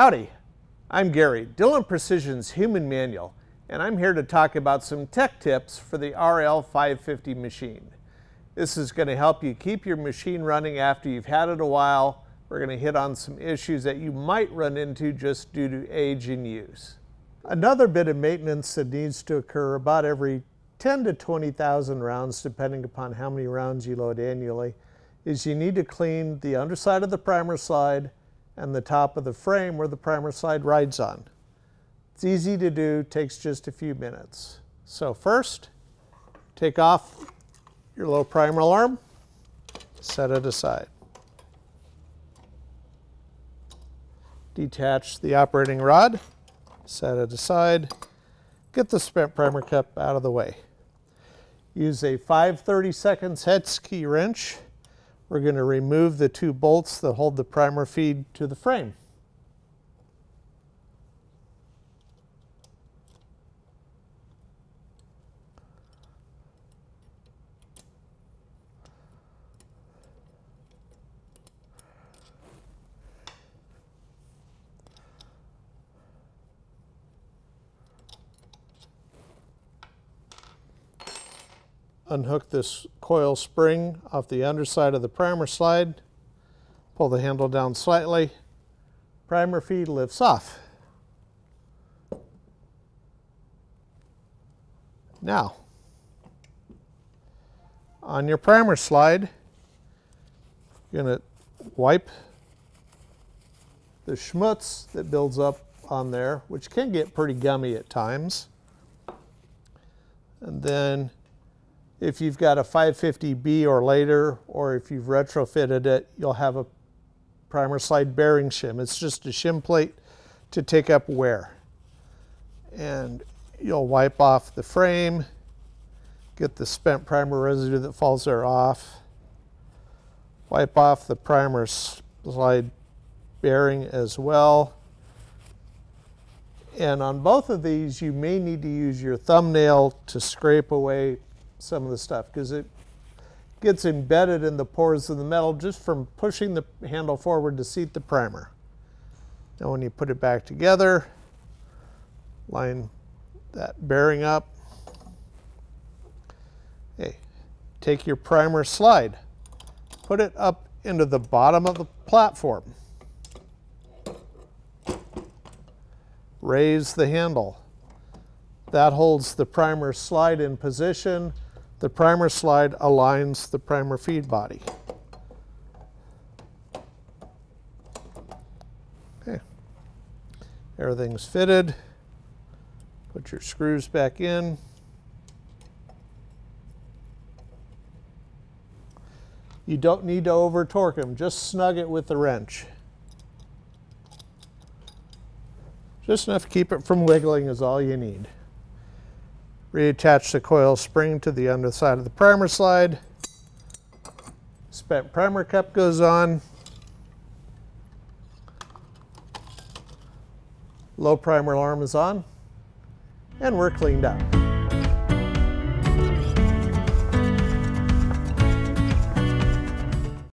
Howdy, I'm Gary, Dillon Precision's Human Manual, and I'm here to talk about some tech tips for the RL550 machine. This is going to help you keep your machine running after you've had it a while. We're going to hit on some issues that you might run into just due to age and use. Another bit of maintenance that needs to occur about every 10 to 20,000 rounds, depending upon how many rounds you load annually, is you need to clean the underside of the primer slide and the top of the frame where the primer slide rides on. It's easy to do, takes just a few minutes. So first, take off your low primer alarm, set it aside. Detach the operating rod, set it aside, get the spent primer cup out of the way. Use a 5/32 hex key wrench. We're going to remove the two bolts that hold the primer feed to the frame. Unhook this coil spring off the underside of the primer slide, pull the handle down slightly, primer feed lifts off. Now, on your primer slide, you're going to wipe the schmutz that builds up on there, which can get pretty gummy at times. And then if you've got a 550B or later, or if you've retrofitted it, you'll have a primer slide bearing shim. It's just a shim plate to take up wear. And you'll wipe off the frame, get the spent primer residue that falls there off, wipe off the primer slide bearing as well. And on both of these, you may need to use your thumbnail to scrape away some of the stuff because it gets embedded in the pores of the metal just from pushing the handle forward to seat the primer. Now when you put it back together, line that bearing up. Okay, take your primer slide, put it up into the bottom of the platform. Raise the handle. That holds the primer slide in position. The primer slide aligns the primer feed body. Okay, everything's fitted. Put your screws back in. You don't need to over torque them, just snug it with the wrench. Just enough to keep it from wiggling is all you need. Reattach the coil spring to the underside of the primer slide. Spent primer cup goes on. Low primer alarm is on. And we're cleaned out.